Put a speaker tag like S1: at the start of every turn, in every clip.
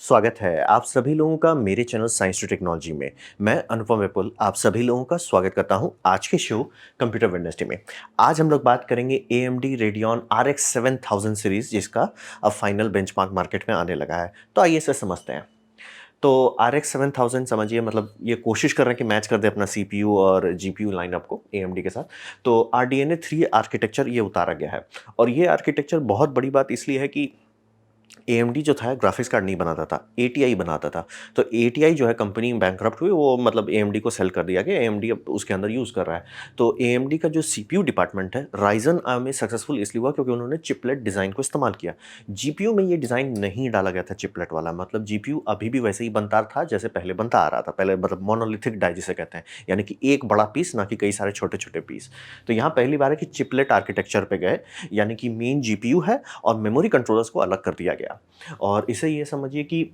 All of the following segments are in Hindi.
S1: स्वागत है आप सभी लोगों का मेरे चैनल साइंस टू टेक्नोलॉजी में। मैं अनुपम विपुल आप सभी लोगों का स्वागत करता हूं आज के शो कंप्यूटर वेडनेसडे में। आज हम लोग बात करेंगे AMD Radeon RX 7000 सीरीज जिसका अब फाइनल बेंचमार्क मार्केट में आने लगा है। तो आइए इसे समझते हैं। तो RX 7000 समझिए मतलब ये कोशिश कर रहे हैं कि मैच कर दे अपना CPU और GPU लाइनअप को AMD के साथ। तो RDNA 3 आर्किटेक्चर ये उतारा गया है और ये आर्किटेक्चर बहुत बड़ी बात इसलिए है कि AMD जो था ग्राफिक्स कार्ड नहीं बनाता था, ATI बनाता था। तो ATI जो है कंपनी बैंकरप्ट हुई, वो मतलब AMD को सेल कर दिया गया, AMD अब उसके अंदर यूज़ कर रहा है। तो AMD का जो CPU डिपार्टमेंट है, Ryzen में सक्सेसफुल इसलिए हुआ क्योंकि उन्होंने चिपलेट डिज़ाइन को इस्तेमाल किया। GPU में ये डिज़ाइन नहीं डाला गया था चिपलेट वाला, मतलब GPU अभी भी वैसे ही बनता था जैसे पहले बनता आ रहा था। पहले मतलब मोनोलिथिक डाई जिसे कहते हैं, यानी कि एक बड़ा पीस ना कि कई सारे छोटे-छोटे पीस। तो यहाँ पहली बार है कि चिपलेट आर्किटेक्चर पे गए, यानी कि मेन GPU है और मेमोरी कंट्रोलर्स को अलग कर दिया गया। और इसे ये समझिए कि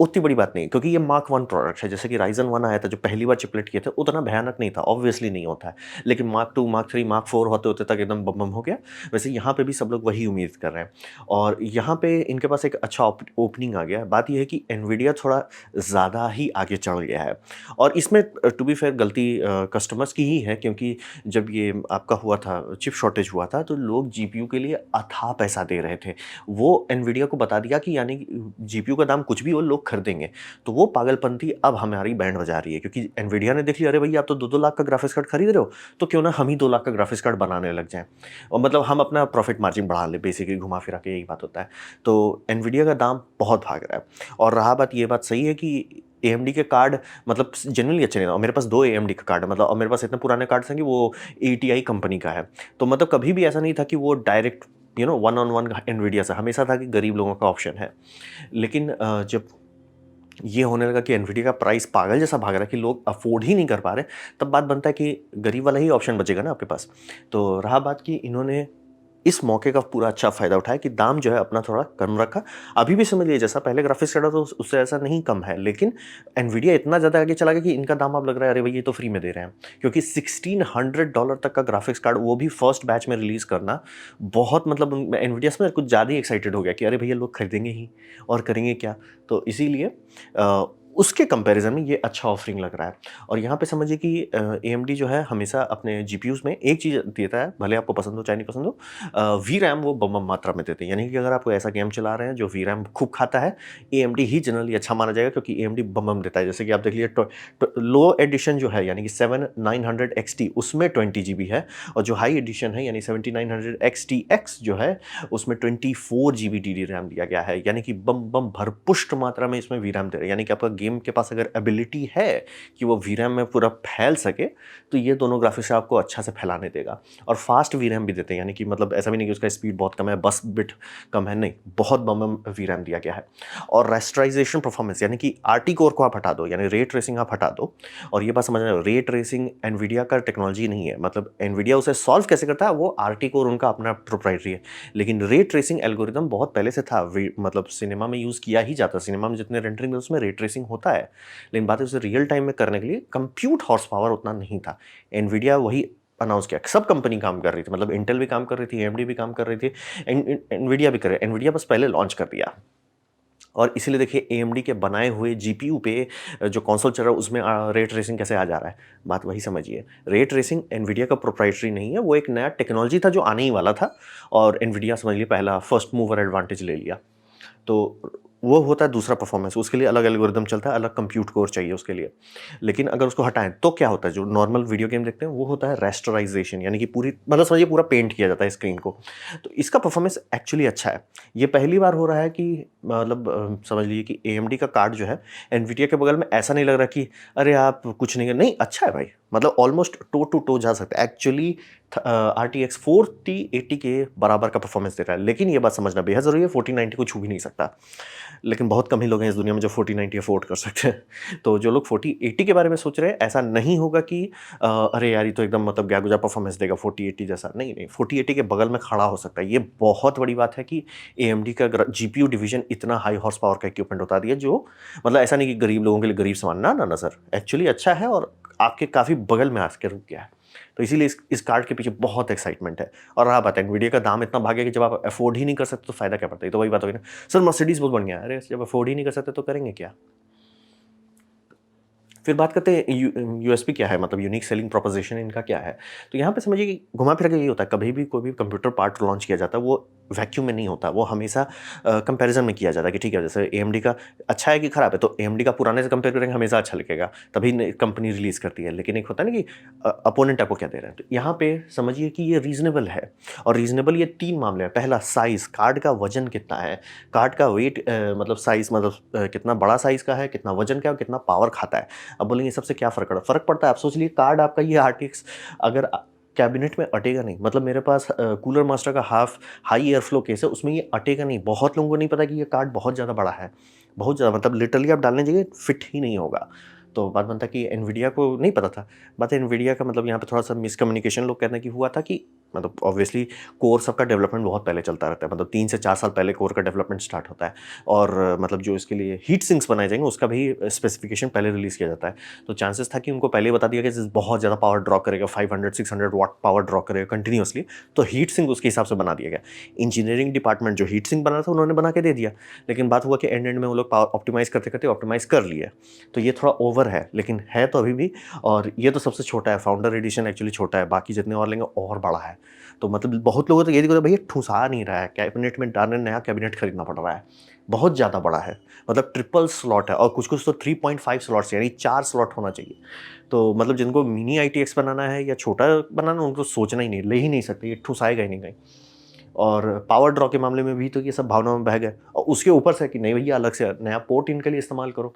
S1: उतनी बड़ी बात नहीं, क्योंकि ये मार्क 1 प्रोडक्ट है। जैसे कि राइज़न 1 आया था, जो पहली बार चिपलेट किए थे, उतना भयानक नहीं था, ऑब्वियसली नहीं होता है। लेकिन मार्क 2, मार्क 3, मार्क 4 होते-होते तक एकदम बम बम हो गया। वैसे यहाँ पे भी सब लोग वही उम्मीद कर रहे हैं और यहाँ पे इनके पास एक अच्छा ओपनिंग आ गया है। बात ये है कि एनवीडिया थोड़ा ज़्यादा ही आगे चढ़ गया है और इसमें टू बी फेयर गलती कस्टमर्स की ही है, क्योंकि जब ये आपका हुआ था, चिप शॉर्टेज हुआ था, तो लोग जीपीयू के लिए अथाह पैसा दे रहे थे। वो एनवीडिया को बता दिया कि यानी जीपीयू का दाम कुछ भी हो, लोग खरीदेंगे। तो वो पागलपंती अब हमारी बैंड बजा रही है, क्योंकि एनवीडिया ने देख लिया, अरे भैया आप तो 2-2 लाख का ग्राफिक्स कार्ड खरीद रहे हो, तो क्यों ना हम ही 2 लाख का ग्राफिक्स कार्ड बनाने लग जाएँ। और मतलब हम अपना प्रॉफिट मार्जिन बढ़ा लें, बेसिकली घुमा फिरा के यही बात होता है। तो एनवीडिया का दाम बहुत भाग रहा है और रहा बात, ये बात सही है कि एएमडी के कार्ड मतलब जेनुइनली अच्छे नहीं हैं और मेरे पास 2 एएमडी का कार्ड है, मतलब और मेरे पास इतने पुराने कार्ड्स हैं कि वो एटीआई कंपनी का है। तो मतलब कभी भी ऐसा नहीं था कि वो direct one on one Nvidia से, हमेशा था कि गरीब लोगों का ऑप्शन है। लेकिन जब ये होने लगा कि एनवीडिया का प्राइस पागल जैसा भाग रहा है कि लोग अफोर्ड ही नहीं कर पा रहे, तब बात बनता है कि गरीब वाला ही ऑप्शन बचेगा ना आपके पास। तो रहा बात कि इन्होंने इस मौके का पूरा अच्छा फ़ायदा उठाया कि दाम जो है अपना थोड़ा कम रखा। अभी भी समझ लीजिए जैसा पहले ग्राफिक्स कार्ड था, तो उससे ऐसा नहीं कम है, लेकिन एनवीडिया इतना ज़्यादा आगे चला गया कि इनका दाम अब लग रहा है, अरे भई ये तो फ्री में दे रहे हैं। क्योंकि $1600 तक का ग्राफिक्स कार्ड, वो भी फर्स्ट बैच में रिलीज़ करना, बहुत मतलब एनवीडिया इसमें कुछ ज़्यादा ही एक्साइटेड हो गया कि अरे भैया लोग खरीदेंगे ही और करेंगे क्या? तो इसीलिए उसके कंपैरिज़न में ये अच्छा ऑफरिंग लग रहा है। और यहाँ पे समझिए कि एएमडी जो है हमेशा अपने जीपीयूज़ में एक चीज़ देता है, भले आपको पसंद हो चाहे नहीं पसंद हो, वीरैम वो बम बम मात्रा में देते हैं। यानी कि अगर आप कोई ऐसा गेम चला रहे हैं जो वीरैम खूब खाता है, एएमडी ही जनरली अच्छा माना जाएगा, क्योंकि एएमडी बम बम देता है। जैसे कि आप देख लीजिए लो एडिशन जो है, यानी कि 7900 XT, उसमें 20 जीबी है और जो हाई एडिशन है यानी 7900 XTX जो है, उसमें 24 जीबी डी रैम दिया गया है। यानी कि बम बम भरपुष्ट मात्रा में इसमें वीरैम दे रहे हैं। यानी कि आपका गेम के पास अगर एबिलिटी है कि वो वीरैम में पूरा फैल सके, तो ये दोनों ग्राफिक्स आपको अच्छा से फैलाने देगा। और फास्ट वीरैम भी देते हैं, यानी कि मतलब ऐसा भी नहीं कि उसका स्पीड बहुत कम है, बस बिट कम है, नहीं, बहुत बम बम वीरैम दिया गया है। और रेस्टराइजेशन परफॉर्मेंस, यानी कि आरटी कोर को आप हटा दो, यानी रे ट्रेसिंग आप हटा दो। और ये बात समझना, रे ट्रेसिंग एनवीडिया का टेक्नोलॉजी नहीं है, मतलब एनवीडिया उसे सॉल्व कैसे करता है, वो आरटी कोर उनका अपना प्रोप्राइटरी है। लेकिन रे ट्रेसिंग एल्गोरिदम बहुत पहले से था, मतलब सिनेमा में यूज़ किया ही जाता है। सिनेमा में जितने रेंडरिंग है उसमें रे ट्रेसिंग होता है, लेकिन बात है उसे रियल टाइम में करने के लिए कंप्यूट हॉर्स पावर उतना नहीं था। एनवीडिया वही अनाउंस किया, सब कंपनी काम कर रही थी, मतलब इंटेल भी काम कर रही थी, एएमडी भी काम कर रही थी, एनवीडिया भी कर रही है। एनवीडिया बस पहले लॉन्च कर दिया। और इसीलिए देखिए एएमडी के बनाए हुए जीपीयू पे जो कंसोल चल रहा है उसमें रे ट्रेसिंग कैसे आ जा रहा है। बात वही समझिए, रे ट्रेसिंग एनवीडिया का प्रोप्राइटरी नहीं है, वो एक नया टेक्नोलॉजी था जो आने ही वाला था और एनवीडिया समझ लिए पहला फर्स्ट मूवर एडवांटेज ले लिया। तो वो होता है दूसरा परफॉर्मेंस, उसके लिए अलग एल्गोरिदम चलता है, अलग कंप्यूट कोर चाहिए उसके लिए। लेकिन अगर उसको हटाएं तो क्या होता है, जो नॉर्मल वीडियो गेम देखते हैं वो होता है रेस्टराइजेशन, यानी कि पूरी मतलब समझिए पूरा पेंट किया जाता है स्क्रीन को। तो इसका परफॉर्मेंस एक्चुअली अच्छा है। ये पहली बार हो रहा है कि मतलब समझ लीजिए कि एएमडी का कार्ड जो है एनवीडिया के बगल में, ऐसा नहीं लग रहा कि अरे आप कुछ नहीं नहीं, अच्छा है भाई, मतलब ऑलमोस्ट टो टू टो जा सकता है एक्चुअली। RTX 4080 के बराबर का परफॉर्मेंस दे रहा है। लेकिन ये बात समझना बेहद ज़रूरी है, 4090 को छू भी नहीं सकता। लेकिन बहुत कम ही लोग हैं इस दुनिया में जो 4090 अफोर्ड कर सकते हैं। तो जो लोग 4080 के बारे में सोच रहे हैं, ऐसा नहीं होगा कि अरे यार ये तो एकदम मतलब गया-गुजा परफॉर्मेंस देगा 4080 जैसा। नहीं, नहीं, 4080 के बगल में खड़ा हो सकता है। ये बहुत बड़ी बात है कि एएमडी का जीपीयू डिवीजन इतना हाई हॉर्स पावर का इक्विपमेंट बता दिया, जो मतलब ऐसा नहीं कि गरीब लोगों के लिए गरीब सामान, ना, ना, ना सर। एक्चुअली अच्छा है और आपके काफ़ी बगल में आके रुक गया है। तो इसीलिए इस कार्ड के पीछे बहुत एक्साइटमेंट है। और रहा बात एनवीडिया का दाम इतना भाग गया कि जब आप अफोर्ड ही नहीं कर सकते तो फ़ायदा क्या पड़ता है। तो वही बात होगी ना, सर मर्सिडीज़ बहुत बढ़िया है। अरे जब अफोर्ड ही नहीं कर सकते तो करेंगे क्या। फिर बात करते हैं यूएसपी क्या है, मतलब यूनिक सेलिंग प्रोपोजिशन इनका क्या है। तो यहाँ पे समझिए कि घुमा फिरा के यही होता है, कभी भी कोई भी कंप्यूटर पार्ट लॉन्च किया जाता है वो वैक्यूम में नहीं होता, वो हमेशा कंपैरिजन में किया जाता है कि ठीक है जैसे एएमडी का अच्छा है कि खराब है, तो एएमडी का पुराने से कंपेयर करेंगे हमेशा अच्छा लिखेगा, तभी कंपनी रिलीज करती है। लेकिन एक होता है ना कि अपोनेंट आपको क्या दे रहे हैं। तो यहाँ पे समझिए कि ये रीजनेबल है। और रीजनेबल ये 3 मामले हैं। पहला साइज, कार्ड का वजन कितना है, कार्ड का वेट मतलब साइज मतलब कितना बड़ा साइज का है, कितना वजन का है और कितना पावर खाता है। अब बोलेंगे सबसे क्या फ़र्क पड़ता है। आप सोच लीजिए कार्ड आपका ये आरटीएक्स अगर कैबिनेट में अटेगा नहीं, मतलब मेरे पास कूलर मास्टर का half high air flow case है, उसमें ये अटेगा नहीं। बहुत लोगों को नहीं पता कि ये कार्ड बहुत ज़्यादा बड़ा है, बहुत ज़्यादा, मतलब लिटरली आप डालने जाइए फिट ही नहीं होगा। तो बात बनता है कि एनवीडिया को नहीं पता था। बात है एनवीडिया का, मतलब यहाँ पे थोड़ा सा मिसकम्युनिकेशन लोग कहते हैं कि हुआ था कि मतलब ऑब्वियसली कोर सबका डेवलपमेंट बहुत पहले चलता रहता है, मतलब 3 से 4 साल पहले कोर का डेवलपमेंट स्टार्ट होता है। और मतलब जो इसके लिए हीट सिंक्स बनाए जाएंगे उसका भी स्पेसिफिकेशन पहले रिलीज़ किया जाता है। तो चांसेस था कि उनको पहले बता दिया कि बहुत ज़्यादा पावर ड्रॉ करेगा, 500-600 वाट पावर ड्रॉ करेगा कंटिन्यूसली, तो हीट सिंक उसके हिसाब से बना दिया गया। इंजीनियरिंग डिपार्टमेंट जो हीट सिंक बना था उन्होंने बना के दे दिया, लेकिन बात हुआ कि एंड में वो लोग पावर ऑप्टिमाइज़ करते करते ऑप्टिमाइज़ कर लिए। तो ये थोड़ा ओवर है, लेकिन है तो अभी भी। और ये तो सबसे छोटा है, फाउंडर एडिशन एक्चुअली छोटा है, बाकी जितने और लेंगे और बड़ा है। तो मतलब बहुत लोगों को तो ये दिक्कत है, भैया ठुसा नहीं रहा है, कैबिनेट में डालने नया कैबिनेट खरीदना पड़ रहा है, बहुत ज़्यादा बड़ा है, मतलब ट्रिपल स्लॉट है। और कुछ कुछ तो 3.5 स्लॉट्स, यानी 4 स्लॉट होना चाहिए। तो मतलब जिनको मिनी ITX बनाना है या छोटा बनाना, उनको सोचना ही नहीं, ले ही नहीं सकते, ये ठुसाएगा ही नहीं कहीं। और पावर ड्रॉ के मामले में भी तो ये सब भावनाओं में बह गए, और उसके ऊपर से कि नहीं भैया अलग से नया पोर्ट इनके लिए इस्तेमाल करो।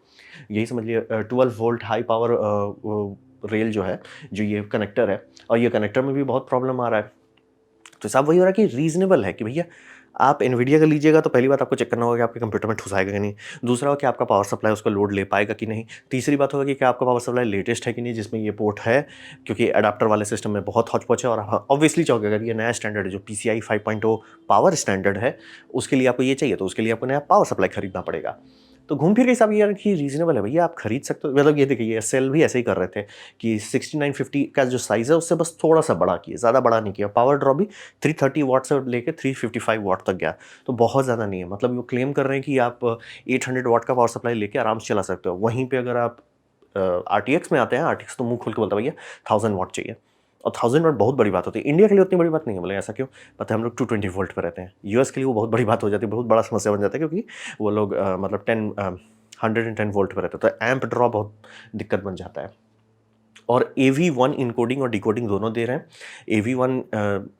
S1: यही समझ लिए 12 वोल्ट हाई पावर रेल जो है, जो ये कनेक्टर है, और ये कनेक्टर में भी बहुत प्रॉब्लम आ रहा है। तो साहब वही हो रहा है कि रीजनेबल है कि भैया आप एनवीडिया का लीजिएगा तो पहली बात आपको चेक करना होगा कि आपके कंप्यूटर में ठुसाएगा कि नहीं। दूसरा होगा कि आपका पावर सप्लाई उसका लोड ले पाएगा कि नहीं। तीसरी बात होगा कि क्या आपका पावर सप्लाई लेटेस्ट है कि नहीं, जिसमें ये पोर्ट है, क्योंकि अडाप्टर वाले सिस्टम में बहुत हौच पौच है। और ऑब्वियसली चाहोगे अगर ये नया स्टैंडर्ड है जो PCI 5.0 पावर स्टैंडर्ड है, उसके लिए आपको ये चाहिए, तो उसके लिए आपको नया पावर सप्लाई खरीदना पड़ेगा। तो घूम फिर के हिसाब ये कि रीजनेबल है भैया, आप खरीद सकते हो। मतलब ये देखिए ये सेल भी ऐसे ही कर रहे थे कि 6950 का जो साइज़ है उससे बस थोड़ा सा बड़ा किया, ज़्यादा बड़ा नहीं किया। पावर ड्रॉप भी 330 वाट से लेकर 355 वाट तक गया, तो बहुत ज़्यादा नहीं है। मतलब वो क्लेम कर रहे हैं कि आप 800 वाट का पावर सप्लाई लेके आराम से चला सकते हो। वहीं पे अगर आप RTX में आते हैं, RTX तो मुंह खोल के बोलता है भैया 1000 वाट चाहिए, और 1000 वाट बहुत बड़ी बात होती है। इंडिया के लिए उतनी बड़ी बात नहीं है। बोले ऐसा क्यों, पता है हम लोग 220 वोल्ट पे रहते हैं। यूएस के लिए वो बहुत बड़ी बात हो जाती है, बहुत बड़ा समस्या बन जाता है, क्योंकि वो लोग मतलब 110 वोल्ट पे रहते हैं, तो एम्प ड्रॉ बहुत दिक्कत बन जाता है। और AV1 इनकोडिंग और डिकोडिंग दोनों दे रहे हैं। AV1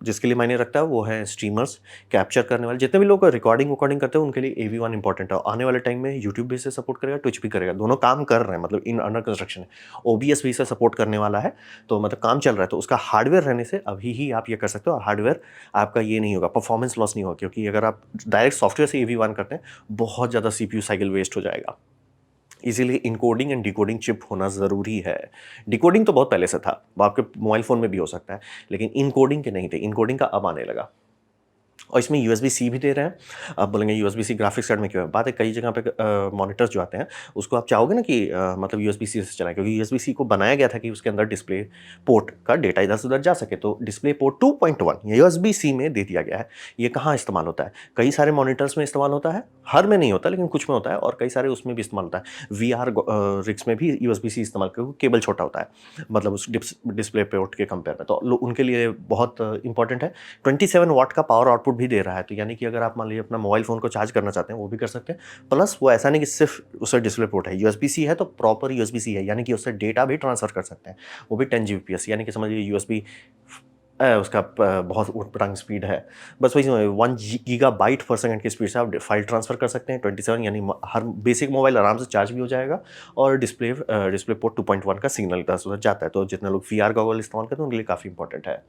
S1: जिसके लिए मायने रखता है वो है स्ट्रीमर्स, कैप्चर करने वाले, जितने भी लोग रिकॉर्डिंग करते हैं उनके लिए AV1 इंपॉर्टेंट है। आने वाले टाइम में यूट्यूब भी इसे सपोर्ट करेगा, ट्विच भी करेगा, दोनों काम कर रहे हैं, मतलब इन अंडर कंस्ट्रक्शन है। OBS भी इसे सपोर्ट करने वाला है, तो मतलब काम चल रहा है। तो उसका हार्डवेयर रहने से अभी ही आप ये कर सकते हो, और हार्डवेयर आपका ये नहीं होगा, परफॉर्मेंस लॉस नहीं होगा, क्योंकि अगर आप डायरेक्ट सॉफ्टवेयर से AV1 करते हैं बहुत ज़्यादा CPU साइकिल वेस्ट हो जाएगा। इसीलिए इनकोडिंग एंड डिकोडिंग चिप होना ज़रूरी है। डिकोडिंग तो बहुत पहले से था, वो आपके मोबाइल फ़ोन में भी हो सकता है, लेकिन इनकोडिंग के नहीं थे। इनकोडिंग का अब आने लगा। और इसमें USB-C भी दे रहे हैं। आप बोलेंगे USB-C ग्राफिक्स कार्ड में क्यों है? बात है कई जगह पे मॉनिटर्स जो आते हैं उसको आप चाहोगे ना कि मतलब USB-C से चलाएं, क्योंकि USB-C को बनाया गया था कि उसके अंदर डिस्प्ले पोर्ट का डेटा इधर से उधर जा सके। तो डिस्प्ले पोर्ट 2.1 USB-C में दे दिया गया है। ये कहाँ इस्तेमाल होता है? कई सारे मॉनिटर्स में इस्तेमाल होता है, हर में नहीं होता लेकिन कुछ में होता है, और कई सारे उसमें भी इस्तेमाल होता है। VR रिग्स में भी USB-C इस्तेमाल, क्योंकि केबल छोटा होता है, मतलब उस डिस्प्ले पोर्ट के कंपेयर में, तो उनके लिए बहुत इंपॉर्टेंट है। 27 वाट का पावर आउटपुट भी दे रहा है, तो यानी कि अगर आप मान लीजिए अपना मोबाइल फ़ोन को चार्ज करना चाहते हैं वो भी कर सकते हैं। प्लस वो ऐसा नहीं कि सिर्फ उससे डिस्प्ले पोर्ट है, USB-C है तो प्रॉपर USB-C है, यानी कि उससे डेटा भी ट्रांसफ़र कर सकते हैं, वो भी 10 Gbps, यानी कि समझिए USB उसका बहुत ऊट-पटांग स्पीड है। बस वही 1 गीगाबाइट पर सेकंड की स्पीड से आप फाइल ट्रांसफ़र कर सकते हैं। 27 यानी हर बेसिक मोबाइल आराम से चार्ज भी हो जाएगा, और डिस्प्ले पोर्ट 2.1 का सिग्नल इधर से उधर जाता है, तो जितने लोग VR गॉगल इस्तेमाल करते हैं उनके लिए काफ़ी इंपॉर्टेंट है।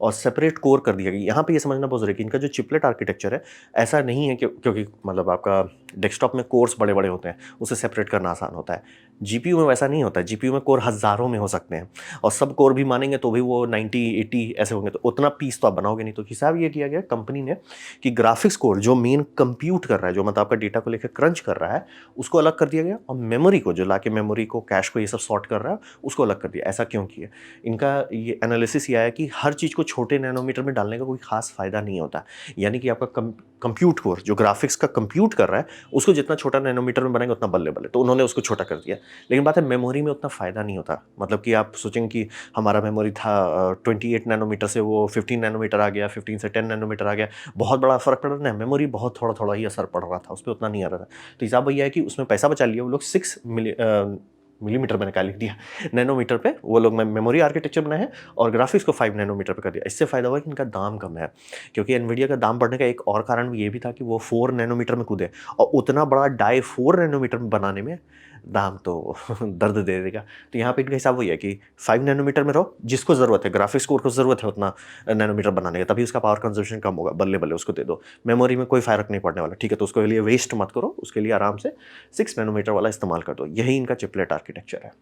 S1: और सेपरेट कोर कर दिया गया। यहाँ पे ये समझना बहुत ज़रूरी है कि इनका जो चिपलेट आर्किटेक्चर है, ऐसा नहीं है कि क्योंकि मतलब आपका डेस्कटॉप में कोर्स बड़े-बड़े होते हैं, उसे सेपरेट करना आसान होता है। जीपीयू में वैसा नहीं होता है, जीपीयू में कोर हज़ारों में हो सकते हैं और सब कोर भी मानेंगे तो भी वो 90-80 ऐसे होंगे, तो उतना पीस तो आप बनाओगे नहीं। तो हिसाब ये किया गया कंपनी ने कि ग्राफिक्स कोर जो मेन कंप्यूट कर रहा है, जो मतलब आपका डेटा को लेकर क्रंच कर रहा है, उसको अलग कर दिया गया और मेमोरी को जो लाके मेमोरी को, कैश को ये सब सॉर्ट कर रहा है, उसको अलग कर दिया। ऐसा क्यों किया? इनका ये एनालिसिस ये आया कि हर चीज़ को छोटे नैनोमीटर में डालने का कोई खास फ़ायदा नहीं होता। यानी कि आपका कंप्यूट कोर जो ग्राफिक्स का कंप्यूट कर रहा है, उसको जितना छोटा नैनोमीटर में बनाएंगे उतना बल्ले-बल्ले, तो उन्होंने उसको छोटा कर दिया। लेकिन बात है मेमोरी में उतना फ़ायदा नहीं होता। मतलब कि आप सोचेंगे कि हमारा मेमोरी था 28 नैनोमीटर से वो 15 नैनोमीटर आ गया, 15 से 10 नैनोमीटर आ गया, बहुत बड़ा फ़र्क पड़ रहा है। मेमोरी बहुत थोड़ा-थोड़ा ही असर पड़ रहा था, उसपे उतना नहीं आ रहा था। तो हिसाब वही है कि उसमें पैसा बचा लिया वो लोग। 6 मिलीमीटर मैंने क्या लिख दिया, नैनोमीटर पे वो लोग मेमोरी आर्किटेक्चर बनाए हैं और ग्राफिक्स को 5 नैनोमीटर पे कर दिया। इससे फ़ायदा हुआ कि इनका दाम कम है, क्योंकि एनवीडिया का दाम बढ़ने का एक और कारण भी ये भी था कि वो 4 नैनोमीटर में कूदे और उतना बड़ा डाई 4 नैनोमीटर में बनाने में दाम तो दर्द दे देगा। तो यहाँ पे इनका हिसाब वही है कि 5 नैनोमीटर में रहो, जिसको ज़रूरत है, ग्राफिक्स कोर को ज़रूरत है उतना नैनोमीटर बनाने का, तभी उसका पावर कंजम्पशन कम होगा, बल्ले-बल्ले उसको दे दो। मेमोरी में कोई फ़र्क नहीं पड़ने वाला, ठीक है? तो उसके लिए वेस्ट मत करो, उसके लिए आराम से 6 नैनोमीटर वाला इस्तेमाल कर दो। यही इनका चिपलेट आर्किटेक्चर है।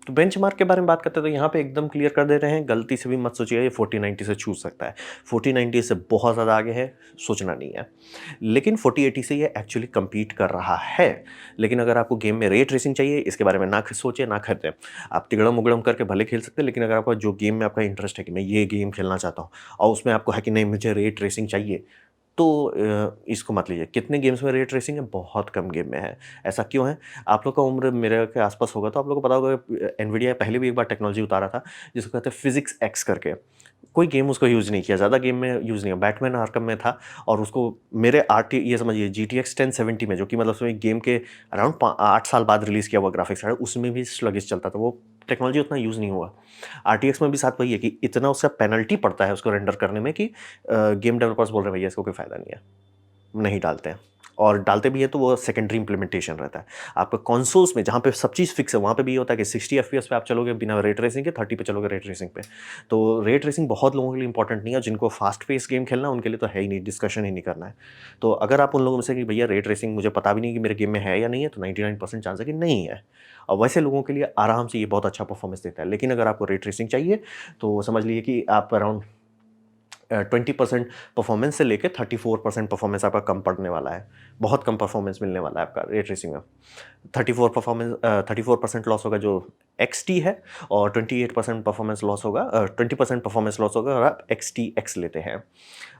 S1: तो बेंचमार्क के बारे में बात करते हैं तो यहाँ पे एकदम क्लियर कर दे रहे हैं, गलती से भी मत सोचिएगा ये 4090 से छू सकता है। 4090 से बहुत ज़्यादा आगे है, सोचना नहीं है। लेकिन 4080 से ये एक्चुअली कम्पीट कर रहा है। लेकिन अगर आपको गेम में रे ट्रेसिंग चाहिए, इसके बारे में ना सोचें, ना खरीदें। आप तिगड़म-उगड़म करके भले खेल सकते हैं, लेकिन अगर आपका जो गेम में आपका इंटरेस्ट है कि मैं ये गेम खेलना चाहता हूँ और उसमें आपको है कि नहीं मुझे रे ट्रेसिंग चाहिए, तो इसको मत लीजिए। कितने गेम्स में रे ट्रेसिंग है? बहुत कम गेम में है। ऐसा क्यों है? आप लोग का उम्र मेरे के आस-पास होगा तो आप लोगों को पता होगा एनवीडिया पहले भी एक बार टेक्नोलॉजी उतारा था, जिसको कहते हैं फिज़िक्स एक्स करके। कोई गेम उसको यूज़ नहीं किया, ज़्यादा गेम में यूज़ नहीं किया। बैटमैन आर्कम में था और उसको मेरे आरटी ये समझिए जीटीएक्स 1070 में, जो कि मतलब उसमें गेम के अराउंड 8 साल बाद रिलीज़ किया हुआ ग्राफिक्स है, उसमें भी स्लगिश चलता था। वो टेक्नोलॉजी उतना यूज़ नहीं हुआ। आरटीएक्स में भी साथ वही है कि इतना उसका पेनल्टी पड़ता है उसको रेंडर करने में कि गेम डेवलपर्स बोल रहे हैं भैया इसको कोई फ़ायदा नहीं है, नहीं डालते हैं। और डालते भी है तो वो सेकेंडरी इंप्लीमेंटेशन रहता है। आपका कंसोल्स में जहाँ पे सब चीज़ फिक्स है, वहाँ पे भी ये होता है कि 60 एफपीएस पे आप चलोगे बिना रे ट्रेसिंग के, 30 पे चलोगे रे ट्रेसिंग पे। तो रे ट्रेसिंग बहुत लोगों के लिए इंपॉर्टेंट नहीं है, जिनको फास्ट पेस गेम खेलना है उनके लिए तो है ही नहीं, डिस्कशन ही नहीं करना है। तो अगर आप उन लोगों में से कि भैया रे ट्रेसिंग मुझे पता भी नहीं कि मेरे गेम में है या नहीं है, तो 99% चांस है कि नहीं है। और वैसे लोगों के लिए आराम से ये बहुत अच्छा परफॉर्मेंस देता है। लेकिन अगर आपको रे ट्रेसिंग चाहिए तो समझ लीजिए कि आप अराउंड 20% परफॉर्मेंस से लेके 34% परफॉर्मेंस आपका कम पड़ने वाला है। बहुत कम परफॉर्मेंस मिलने वाला है आपका रे ट्रेसिंग में। 34% लॉस होगा जो XT है और 28% परफॉर्मेंस लॉस होगा, 20% परफॉर्मेंस लॉस होगा अगर आप XT लेते हैं।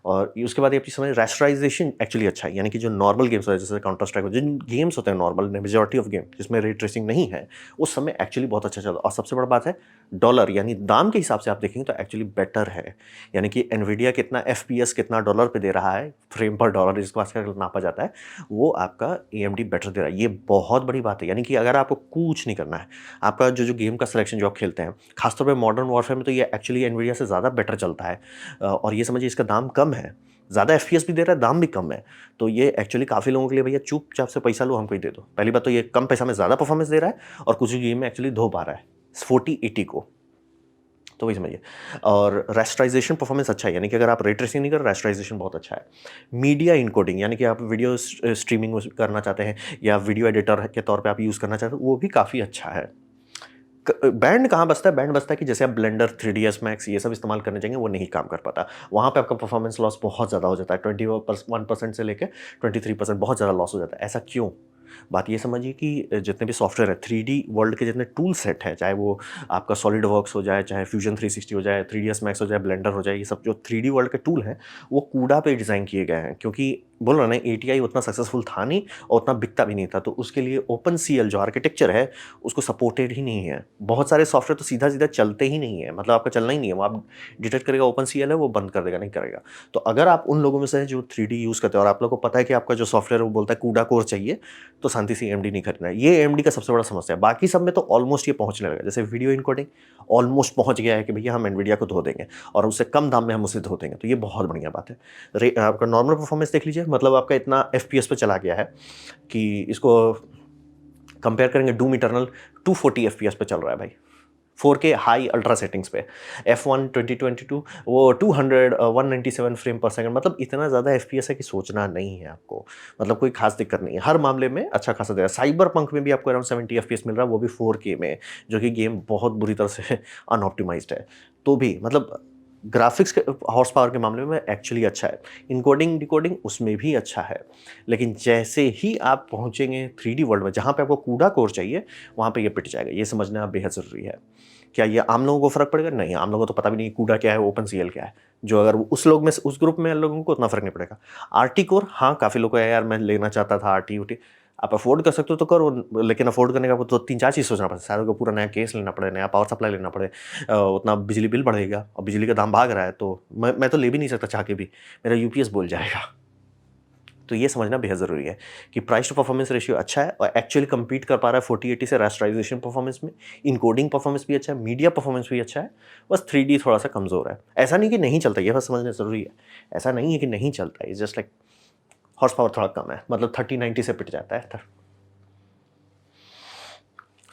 S1: और उसके बाद ये आप समझ रैस्टराइजेशन एक्चुअली अच्छा है, यानी कि जो नॉर्मल गेम्स होते हैं जैसे काउंटर स्ट्राइक, जिन गेम्स होते हैं नॉर्मल मेजॉरिटी ऑफ गेम जिसमें रे ट्रेसिंग नहीं है, उस समय एक्चुअली बहुत अच्छा चल रहा है। और सबसे बड़ा बात है डॉलर, यानी दाम के हिसाब से आप देखेंगे तो एक्चुअली बेटर है। यानी कि एनवीडिया कितना FPS कितना डॉलर पे दे रहा है, फ्रेम पर डॉलर जिसको आजकल नापा जाता है, वो आपका AMD बेटर दे रहा है। ये बहुत बड़ी बात है। यानी कि अगर आपको कुछ नहीं करना है, आपका जो गेम का सिलेक्शन जो आप खेलते हैं, खासतौर पे मॉडर्न वॉरफेयर में तो ये एक्चुअली एनवीडिया से ज़्यादा बेटर चलता है। और ये समझिए इसका दाम कम है, ज़्यादा FPS भी दे रहा है, दाम भी कम है। तो ये एक्चुअली काफ़ी लोगों के लिए भैया चुपचाप से पैसा लो हमको ही दे दो। पहली बात तो ये कम पैसा में ज़्यादा परफॉर्मेंस दे रहा है और कुछ गेम में एक्चुअली धो पा रहा है 4080 को। तो वही समझिए। और रैस्टराइजेशन परफॉर्मेंस अच्छा है, यानी कि अगर आप रे ट्रेसिंग नहीं कर रहे, रैस्टराइजेशन बहुत अच्छा है। मीडिया इनकोडिंग, यानी कि आप वीडियो स्ट्रीमिंग करना चाहते हैं या वीडियो एडिटर के तौर पे आप यूज़ करना चाहते हैं, वो भी काफ़ी अच्छा है। बैंड कहाँ बचता है? बैंड बचता है कि जैसे आप ब्लेंडर, 3ds मैक्स ये सब इस्तेमाल करने जाएंगे, वो नहीं काम कर पाता। वहाँ पे आपका परफॉर्मेंस लॉस बहुत ज़्यादा हो जाता है, 21% से लेकर 23% बहुत ज़्यादा लॉस हो जाता है। ऐसा क्यों? बात ये समझिए कि जितने भी सॉफ्टवेयर है, 3D वर्ल्ड के जितने टूल सेट है, चाहे वो आपका सॉलिडवर्क्स हो जाए, चाहे फ्यूजन 360 हो जाए, 3ds मैक्स हो जाए, ब्लेंडर हो जाए, ये सब जो 3D वर्ल्ड के टूल हैं, वो कूडा पे डिज़ाइन किए गए हैं। क्योंकि बोल रहा ना, ATI उतना सक्सेसफुल था नहीं और उतना बिकता भी नहीं था, तो उसके लिए OpenCL जो आर्किटेक्चर है उसको सपोर्टेड ही नहीं है। बहुत सारे सॉफ्टवेयर तो सीधा सीधा चलते ही नहीं है, मतलब आपका चलना ही नहीं है। वो आप डिटेक्ट करेगा OpenCL है, वो बंद कर देगा, नहीं करेगा। तो अगर आप उन लोगों में से हैं जो 3D यूज़ करते हैं और आप लोग को पता है कि आपका जो सॉफ्टवेयर है वो बोलता है कूडा कोर चाहिए, तो शांति से AMD नहीं खरीदना है। ये AMD का सबसे बड़ा समस्या है। बाकी सब में तो ऑलमोस्ट ये पहुंचने लगा, जैसे वीडियो इनकोडिंग ऑलमोस्ट पहुंच गया है कि भैया हम एनवीडिया को धो देंगे और उससे कम दाम में हम उसे धो देंगे, तो ये बहुत बढ़िया बात है। आपका नॉर्मल परफॉर्मेंस देख लीजिए, मतलब आपका इतना FPS पे चला गया है कि इसको कंपेयर करेंगे डूम इटर्नल 240 FPS पे चल रहा है भाई। 4K हाई अल्ट्रा सेटिंग्स पे। F1 2022 वो 200 197 फ्रेम पर सेकंड, मतलब इतना ज़्यादा FPS है कि सोचना नहीं है आपको, मतलब कोई खास दिक्कत नहीं है, हर मामले में अच्छा खासा देगा। साइबर पंक में भी आपको अराउंड 70 FPS मिल रहा है, वो भी 4K में, जो कि गेम बहुत बुरी तरह से अनऑप्टिमाइज्ड है। तो भी मतलब ग्राफिक्स के हॉर्स पावर के मामले में एक्चुअली अच्छा है, इनकोडिंग डिकोडिंग उसमें भी अच्छा है। लेकिन जैसे ही आप पहुंचेंगे 3D वर्ल्ड में, जहां पे आपको कूडा कोर चाहिए, वहां पे ये पिट जाएगा। ये समझना बेहद ज़रूरी है। क्या ये आम लोगों को फ़र्क पड़ेगा? नहीं, आम लोगों को तो पता भी नहीं कूडा क्या है, ओपन क्या है। जो अगर उस लोग में उस ग्रुप में लोगों को उतना फ़र्क नहीं पड़ेगा। आरटी कोर, हाँ, काफ़ी लोग को है यार मैं लेना चाहता था आरटी ऊटी। आप अफोर्ड कर सकते हो तो करो, लेकिन अफोर्ड करने का तो 3-4 चीज़ सोचना पड़ता है। शायद आपको पूरा नया केस लेना पड़े, नया पावर सप्लाई लेना पड़े, उतना बिजली बिल बढ़ेगा और बिजली का दाम भाग रहा है, तो मैं तो ले भी नहीं सकता चाह के भी, मेरा यूपीएस बोल जाएगा। तो ये समझना बेहद ज़रूरी है कि प्राइस टू परफॉर्मेंस रेशियो अच्छा है और एक्चुअली compete कर पा रहा है 4080 से रास्टराइजेशन परफॉर्मेंस में, इनकोडिंग परफॉर्मेंस भी अच्छा है, मीडिया परफॉर्मेंस भी अच्छा है, बस 3D थोड़ा सा कमज़ोर है। ऐसा नहीं कि नहीं चलता, ये बस समझना ज़रूरी है। ऐसा नहीं है कि नहीं चलता है, it's just like horse power थोड़ा कम है, मतलब 3090 से पिट जाता है।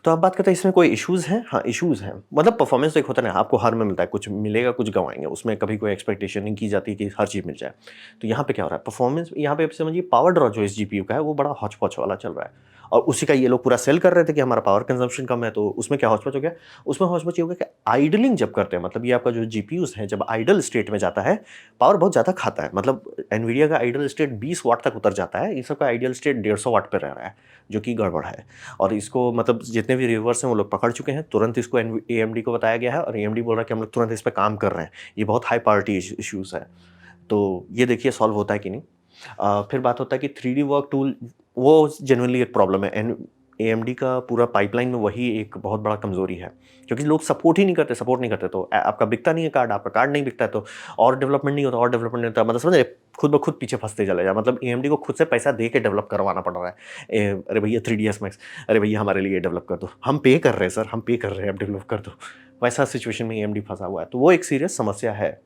S1: तो आप बात करते हैं इसमें कोई इश्यूज़ हैं? हाँ, इश्यूज़ हैं। मतलब परफॉर्मेंस तो एक होता है ना, आपको हर में मिलता है, कुछ मिलेगा, कुछ गँवाएँगे। उसमें कभी कोई एक्सपेक्टेशन नहीं की जाती कि हर चीज़ मिल जाए। तो यहाँ पे क्या हो रहा है, परफॉर्मेंस यहाँ पे आप समझिए पावर ड्रॉ जो इस जीपीयू का है, वो बड़ा हौच-पौच वाला चल रहा है। और उसी का ये लोग पूरा सेल कर रहे थे कि हमारा पावर कंज़म्पशन कम है, तो उसमें क्या हौच-पौच हो गया? उसमें हौच-पौच ये हो गया कि आइडलिंग जब करते हैं, मतलब ये आपका जो जीपीयूज़ है, जब आइडल स्टेट में जाता है, पावर बहुत ज़्यादा खाता है। मतलब एनवीडिया का आइडल स्टेट 20 वाट तक उतर जाता है, इन सब का आइडियल स्टेट 150 वाट पे रह रहा है, जो कि गड़बड़ है। और इसको मतलब जितने भी रिव्यूअर्स हैं वो लोग पकड़ चुके हैं, तुरंत इसको एएमडी को बताया गया है और एएमडी बोल रहा है कि हम लोग तुरंत इस पे काम कर रहे हैं। ये बहुत हाई प्रायोरिटी इश्यूज़ है। तो ये देखिए सॉल्व होता है कि नहीं। फिर बात होता है कि 3D वर्क टूल, वो जेनुइनली एक प्रॉब्लम है। एंड एएमडी का पूरा पाइपलाइन में वही एक बहुत बड़ा कमज़ोरी है, क्योंकि लोग सपोर्ट नहीं करते, तो आपका बिकता नहीं है कार्ड, आपका कार्ड नहीं बिकता है, तो और डेवलपमेंट नहीं होता, और डेवलपमेंट नहीं होता, मतलब समझ रहे, खुद ब खुद पीछे फँसते चले जाए। मतलब एएमडी को खुद से पैसा दे के डेवलप करवाना पड़ रहा है। अरे भैया 3ds मैक्स, अरे भैया हमारे लिए डेवलप कर दो, हम पे कर रहे हैं सर, हम पे कर रहे हैं, अब डेवलप कर दो। वैसा सिचुएशन में एएमडी फँसा हुआ है, तो वो एक सीरियस समस्या है।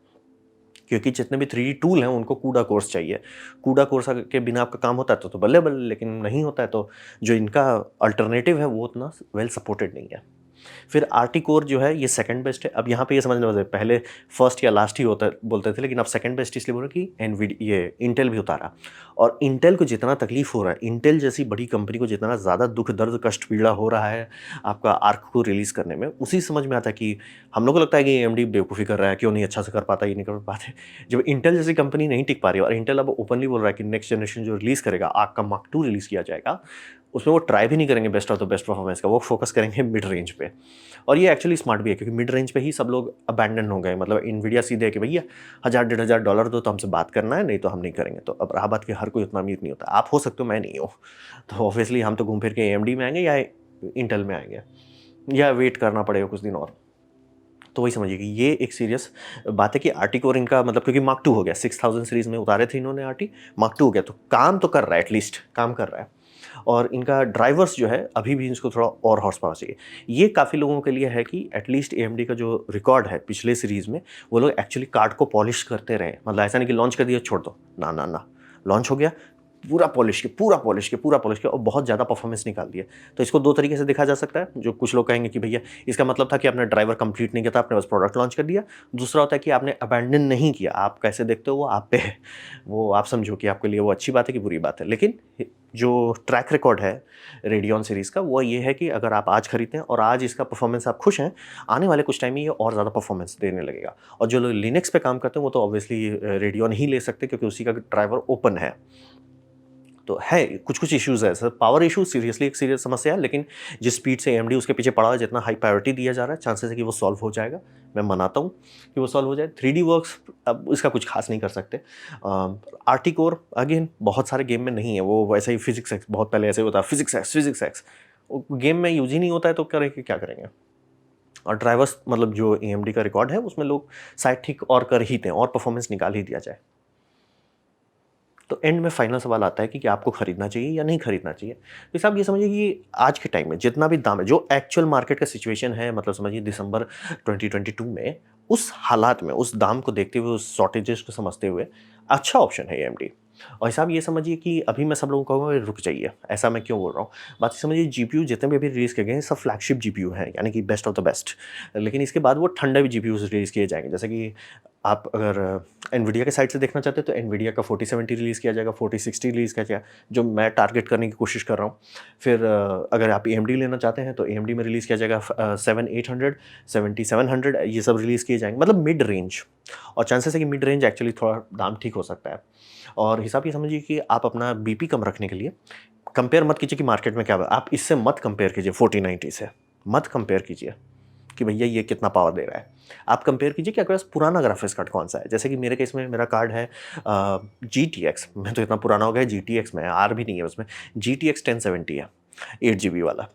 S1: क्योंकि जितने भी 3D टूल हैं उनको कूडा कोर्स चाहिए। कूडा कोर्स के बिना आपका काम होता है तो बल्ले-बल्ले, लेकिन नहीं होता है, तो जो इनका अल्टरनेटिव है वो उतना वेल सपोर्टेड नहीं है। फिर आरटी कोर जो है ये सेकंड बेस्ट है। अब यहाँ पे ये समझना है, पहले फर्स्ट या लास्ट ही होता बोलते थे, लेकिन अब सेकंड बेस्ट इसलिए बोल रहे हैं कि ये इंटेल भी उतारा। और इंटेल को जितना तकलीफ हो रहा है, इंटेल जैसी बड़ी कंपनी को जितना ज़्यादा दुख दर्द कष्ट पीड़ा हो रहा है आपका आर्क को रिलीज़ करने में, उसी समझ में आता है कि हम लोग को लगता है कि एएमडी बेवकूफ़ी कर रहा है, क्यों नहीं अच्छा से कर पाता, ये नहीं कर पाते। जब इंटेल जैसी कंपनी नहीं टिक पा रही है और इंटेल अब ओपनली बोल रहा है कि नेक्स्ट जनरेशन जो रिलीज़ करेगा, आर्क का मार्क 2 रिलीज़ किया जाएगा, उसमें वो ट्राई भी नहीं करेंगे best of the best performance का, वो फोकस करेंगे मिड रेंज पे। और ये एक्चुअली स्मार्ट भी है, क्योंकि मिड रेंज पे ही सब लोग अबैंडन हो गए। मतलब इन्विडिया सीधे है कि भैया 1000-1500 दो तो हमसे बात करना है, नहीं तो हम नहीं करेंगे। तो अब रहा बात कि हर कोई उतना अमीर नहीं होता, आप हो सकते हो, मैं नहीं हूँ। तो ऑब्वियसली हम तो घूम फिर के एएमडी में आएंगे या इंटेल में आएंगे, या वेट करना पड़ेगा कुछ दिन और। तो वही समझिए कि ये एक सीरियस बात है कि आरटी कोर इनका मतलब, क्योंकि मार्क 2 हो गया, 6000 सीरीज में उतारे थे इन्होंने आरटी, मार्क 2 हो गया, तो काम तो कर रहा है, एटलीस्ट काम कर रहा है। और इनका ड्राइवर्स जो है अभी भी इसको थोड़ा और हॉर्स पावर चाहिए। ये काफ़ी लोगों के लिए है कि एटलीस्ट एएमडी का जो रिकॉर्ड है पिछले सीरीज़ में, वो लोग एक्चुअली कार्ड को पॉलिश करते रहे। मतलब ऐसा नहीं कि लॉन्च कर दिया छोड़ दो, ना ना ना, लॉन्च हो गया, पूरा पॉलिश किया और बहुत ज़्यादा परफॉर्मेंस निकाल दिया। तो इसको दो तरीके से देखा जा सकता है। जो कुछ लोग कहेंगे कि भैया इसका मतलब था कि आपने ड्राइवर कंप्लीट नहीं किया था, आपने बस प्रोडक्ट लॉन्च कर दिया। दूसरा होता है कि आपने अबैंडन नहीं किया। आप कैसे देखते हो वो आप पे है, वो आप समझो कि आपके लिए वो अच्छी बात है कि बुरी बात है। लेकिन जो ट्रैक रिकॉर्ड है रेडियन सीरीज़ का, वो ये है कि अगर आप आज खरीदते हैं और आज इसका परफॉर्मेंस आप खुश हैं, आने वाले कुछ टाइम में ये और ज़्यादा परफॉर्मेंस देने लगेगा। और जो लोग लिनक्स पे काम करते हैं वो तो ऑब्वियसली रेडियन ही ले सकते हैं, क्योंकि उसी का ड्राइवर ओपन है। तो है कुछ-कुछ इश्यूज़ है सर, पावर इश्यू सीरियसली एक सीरियस समस्या है, लेकिन जिस स्पीड से एएमडी उसके पीछे पड़ा है, जितना हाई प्रायोरिटी दिया जा रहा है, चांसेस है कि वो सॉल्व हो जाएगा। मैं मानता हूँ कि वो सॉल्व हो जाए। 3D वर्क्स अब इसका कुछ खास नहीं कर सकते। आरटी कोर अगेन बहुत सारे गेम में नहीं है, वो वैसे ही फिजिक्स एक्स, बहुत पहले ऐसे होता है फिजिक्स एक्स, वो गेम में यूज़ ही नहीं होता है, तो करेंगे क्या करेंगे? और ड्राइवर्स मतलब जो एएमडी का रिकॉर्ड है उसमें लोग शायद ठीक और कर ही दें और परफॉर्मेंस निकाल ही दिया जाए। तो एंड में फाइनल सवाल आता है कि आपको खरीदना चाहिए या नहीं खरीदना चाहिए। तो साहब ये समझिए कि आज के टाइम में जितना भी दाम है, जो एक्चुअल मार्केट का सिचुएशन है, मतलब समझिए दिसंबर 2022 में, उस हालात में, उस दाम को देखते हुए, उस शॉर्टेजेस को समझते हुए, अच्छा ऑप्शन है एएमडी। और हिसाब ये समझिए कि अभी मैं सब लोगों को कहूँगा रुक जाइए, ऐसा मैं क्यों बोल रहा हूँ? बात ये समझिए जीपीयू जितने भी अभी रिलीज़ किए गए हैं सब फ्लैगशिप जीपीयू हैं, यानी कि बेस्ट ऑफ द बेस्ट। लेकिन इसके बाद वो ठंडे भी जीपीयूज़ रिलीज़ किए जाएँगे। जैसे कि आप अगर एनवीडिया के साइड से देखना चाहते हैं तो एनवीडिया का 4070 रिलीज़ किया जाएगा, 4060 रिलीज़ किया जाएगा, जो मैं टारगेट करने की कोशिश कर रहा हूँ। फिर अगर आप एएमडी लेना चाहते हैं तो एएमडी में रिलीज़ किया जाएगा 7800, 7700 ये सब रिलीज़ किए जाएँगे, मतलब मिड रेंज। और चांसेस है कि मिड रेंज एक्चुअली थोड़ा दाम ठीक हो सकता है। और हिसाब ये समझिए कि आप अपना बीपी कम रखने के लिए कंपेयर मत कीजिए कि मार्केट में क्या हुआ, आप इससे मत कंपेयर कीजिए 4090 से, मत कंपेयर कीजिए कि भैया ये कितना पावर दे रहा है। आप कंपेयर कीजिए कि आपके पास पुराना ग्राफिक्स कार्ड कौन सा है। जैसे कि मेरे केस में मेरा कार्ड है GTX, मैं तो इतना पुराना हो गया GTX में, आर भी नहीं है उसमें, GTX 1070 है, 8 GB वाला।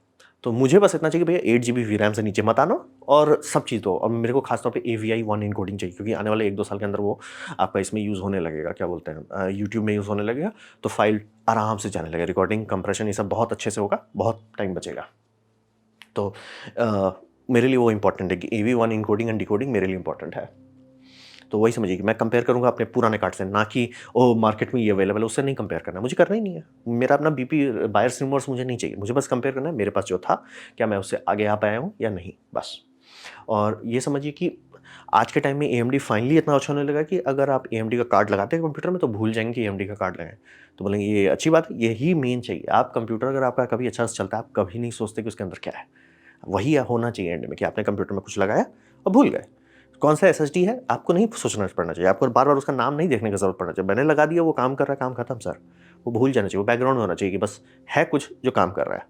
S1: तो मुझे बस इतना चाहिए भैया 8 GB वीरैम से नीचे मत आना और सब चीज़ दो। और मेरे को खासतौर पे AVI 1 इनकोडिंग चाहिए, क्योंकि आने वाले 1-2 साल के अंदर वो आपका इसमें यूज़ होने लगेगा, क्या बोलते हैं, यूट्यूब में यूज़ होने लगेगा, तो फाइल आराम से जाने लगेगा, रिकॉर्डिंग कंप्रेशन ये सब बहुत अच्छे से होगा, बहुत टाइम बचेगा। तो मेरे लिए वो इंपॉर्टेंट है कि AV1 इनकोडिंग एंड डिकोडिंग मेरे लिए इंपॉर्टेंट है। तो वही समझिए कि मैं कंपेयर करूँगा अपने पुराने कार्ड से, ना कि ओ मार्केट में ये अवेलेबल है, उससे नहीं कंपेयर करना, मुझे करना ही नहीं है। मेरा अपना बीपी बायर्स रिमोर्स मुझे नहीं चाहिए, मुझे बस कंपेयर करना है मेरे पास जो था, क्या मैं उससे आगे आ पाया हूँ या नहीं, बस। और ये समझिए कि आज के टाइम में AMD फाइनली इतना अच्छा होने लगा कि अगर आप AMD का कार्ड लगाते हैं कंप्यूटर में तो भूल जाएंगे कि AMD का कार्ड लगाएं। तो बोलेंगे ये अच्छी बात है, यही मेन चाहिए। आप कंप्यूटर अगर आपका कभी अच्छा से चलता है, आप कभी नहीं सोचते कि उसके अंदर क्या है। वही होना चाहिए एंड में कि आपने कंप्यूटर में कुछ लगाया और भूल गए। कौन सा SSD है आपको नहीं सोचना पड़ना चाहिए, आपको बार बार उसका नाम नहीं देखने की जरूरत पड़ना चाहिए। मैंने लगा दिया, वो काम कर रहा है, काम खत्म सर। वो भूल जाना चाहिए, वो बैकग्राउंड में होना चाहिए कि बस है कुछ जो काम कर रहा है।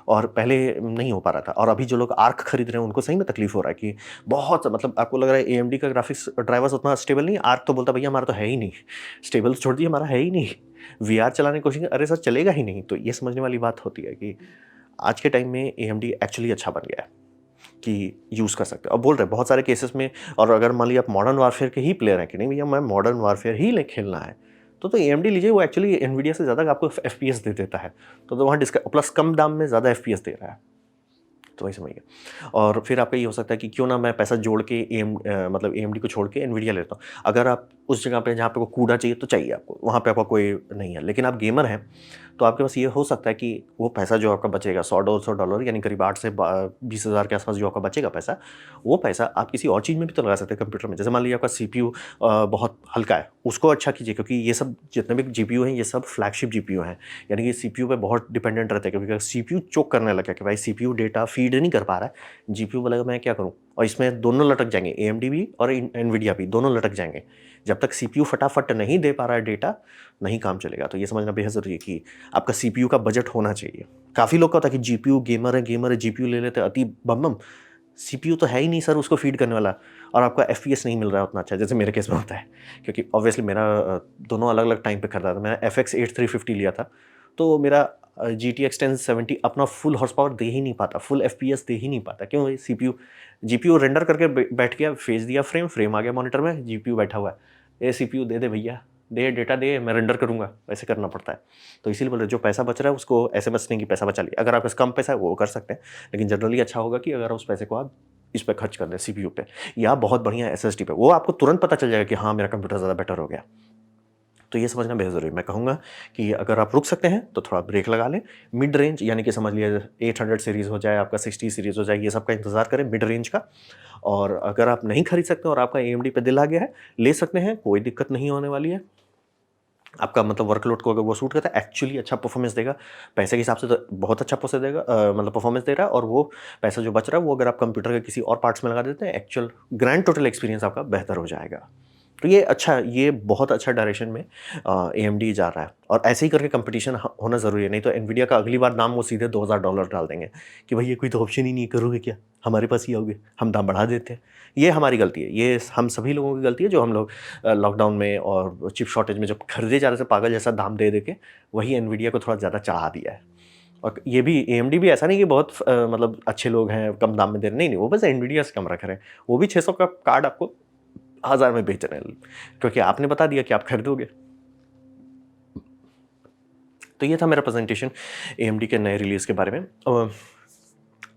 S1: और पहले नहीं हो पा रहा था। और अभी जो लोग आर्क खरीद रहे हैं उनको सही में तकलीफ हो रहा है कि बहुत, मतलब आपको लग रहा है AMD का ग्राफिक्स ड्राइवर्स उतना स्टेबल नहीं, आर्क तो बोलता भैया हमारा तो है ही नहीं स्टेबल, तो छोड़ दिए हमारा है ही नहीं। VR चलाने की कोशिश अरे सर चलेगा ही नहीं। तो ये समझने वाली बात होती है कि आज के टाइम में AMD एक्चुअली अच्छा बन गया है कि यूज़ कर सकते हो। अब बोल रहे हैं बहुत सारे केसेस में, और अगर मान लीजिए आप मॉडर्न वारफेयर के ही प्लेयर हैं कि नहीं भैया मैं मॉडर्न वारफेयर ही खेलना है, तो AMD लीजिए, वो एक्चुअली एनवीडिया से ज़्यादा आपको FPS दे देता है। तो वहाँ डिस्क प्लस कम दाम में ज़्यादा FPS दे रहा है। तो वही समझिए। और फिर आपका ये हो सकता है कि क्यों ना मैं पैसा जोड़ के मतलब AMD को छोड़ के एनवीडिया लेता हूँ। अगर आप उस जगह पे जहाँ पे को कूड़ा चाहिए तो चाहिए आपको, वहाँ पे आपका कोई नहीं है, लेकिन आप गेमर हैं, तो आपके पास ये हो सकता है कि वो पैसा जो आपका बचेगा $100-200 यानी करीब 8 से 20,000 के आसपास जो आपका बचेगा पैसा, वो पैसा आप किसी और चीज़ में भी तो लगा सकते हैं कंप्यूटर में। जैसे मान लीजिए आपका CPU बहुत हल्का है, उसको अच्छा कीजिए, क्योंकि ये सब जितने भी GPU हैं ये सब फ्लैगशिप GPU हैं, यानी कि CPU पे बहुत डिपेंडेंट रहते हैं, क्योंकि अगर CPU चोक करने लगा कि भाई CPU डेटा फीड नहीं कर पा रहा है, GPU बोलेगा मैं क्या करूँ, और इसमें दोनों लटक जाएंगे, AMD भी और एनवीडिया भी, दोनों लटक जाएंगे। जब तक CPU फटाफट नहीं दे पा रहा है डेटा, नहीं काम चलेगा। तो ये समझना बेहद ज़रूरी है कि आपका CPU का बजट होना चाहिए। काफ़ी लोग का होता है कि GPU गेमर है GPU ले लेते हैं अति बम, CPU तो है ही नहीं सर उसको फीड करने वाला, और आपका FPS नहीं मिल रहा है उतना अच्छा, जैसे मेरे केस में होता है। क्योंकि ऑब्वियसली मेरा दोनों अलग अलग टाइम पे खरीदा था। मैंने FX 8350 लिया था, तो मेरा GTX 1070 अपना फुल हॉर्स पावर दे ही नहीं पाता, फुल FPS दे ही नहीं पाता। क्यों? GPU रेंडर करके बैठ गया, भेज दिया फ्रेम आ गया मॉनिटर में, GPU बैठा हुआ है, ये CPU दे दे भैया, दे डेटा दे, मैं रेंडर करूँगा, वैसे करना पड़ता है। तो इसीलिए बोल रहे जो पैसा बच रहा है उसको ऐसे बस नहीं कि पैसा बचा लिया। अगर आपके पास कम पैसा है वो कर सकते हैं, लेकिन जनरली अच्छा होगा कि अगर उस पैसे को आप इस पे खर्च कर दें, CPU पे या बहुत बढ़िया SSD पे, वो आपको तुरंत पता चल जाएगा कि हाँ मेरा कंप्यूटर ज़्यादा बेटर हो गया। तो ये समझना बेहद ज़रूरी है। मैं कहूँगा कि अगर आप रुक सकते हैं तो थोड़ा ब्रेक लगा लें। मिड रेंज यानी कि समझ लीजिए 800 सीरीज़ हो जाए, आपका 60 सीरीज़ हो जाए, ये सब का इंतज़ार करें मिड रेंज का। और अगर आप नहीं खरीद सकते और आपका AMD पे दिल आ गया है, ले सकते हैं, कोई दिक्कत नहीं होने वाली है। आपका मतलब वर्कलोड को अगर वो सूट करता है, एक्चुअली अच्छा परफॉर्मेंस देगा। पैसे के हिसाब से तो बहुत अच्छा प्रोसेस देगा, मतलब परफॉर्मेंस दे रहा है, और वो पैसा जो बच रहा है वो अगर आप कंप्यूटर के किसी और पार्ट्स में लगा देते हैं, एक्चुअल ग्रैंड टोटल एक्सपीरियंस आपका बेहतर हो जाएगा। तो ये बहुत अच्छा डायरेक्शन में AMD जा रहा है, और ऐसे ही करके कंपटीशन होना ज़रूरी है। नहीं तो एनवीडिया का अगली बार नाम वो सीधे $2000 डाल देंगे कि भाई ये कोई तो ऑप्शन ही नहीं, करोगे क्या, हमारे पास ही आओगे, हम दाम बढ़ा देते हैं। ये हमारी गलती है, ये हम सभी लोगों की गलती है, जो हम लोग लॉकडाउन में और चिप शॉर्टेज में जब खरीदे जा रहे थे पागल जैसा दाम दे के, वही एनवीडिया को थोड़ा ज़्यादा चढ़ा दिया है। और ये भी AMD भी ऐसा नहीं कि बहुत मतलब अच्छे लोग हैं कम दाम में दे रहे, नहीं, वो बस एनवीडिया से कम रख रहे हैं। वो भी 600 का कार्ड आपको 1000 में बेच रहे हैं, क्योंकि आपने बता दिया कि आप खरीदोगे। तो ये था मेरा प्रेजेंटेशन AMD के नए रिलीज़ के बारे में।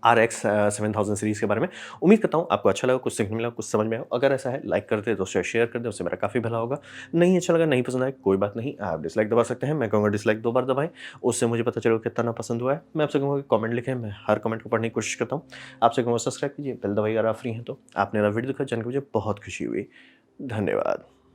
S1: RX 7000 सीरीज़ के बारे में। उम्मीद करता हूँ आपको अच्छा लगा, कुछ सीखने मिला, कुछ समझ में आया। अगर ऐसा है लाइक कर दें तो उसे शेयर कर दें, उससे मेरा काफ़ी भला होगा। नहीं अच्छा लगा, नहीं पसंद आया, कोई बात नहीं, आप डिसलाइक दबा सकते हैं। मैं कहूँगा डिसलाइक 2 बार दबाएँ, उससे मुझे पता चलेगा कितना ना पसंद हुआ है। मैं आपसे कहूँगा कि कमेंट लिखें, मैं हर कमेंट को पढ़ने की कोशिश करता हूँ। आपसे कहूँगा सब्सक्राइब कीजिए, बेल दबाइए अगर आप फ्री हैं तो। आपने मेरा वीडियो देखा, जान के मुझे बहुत खुशी हुई। धन्यवाद।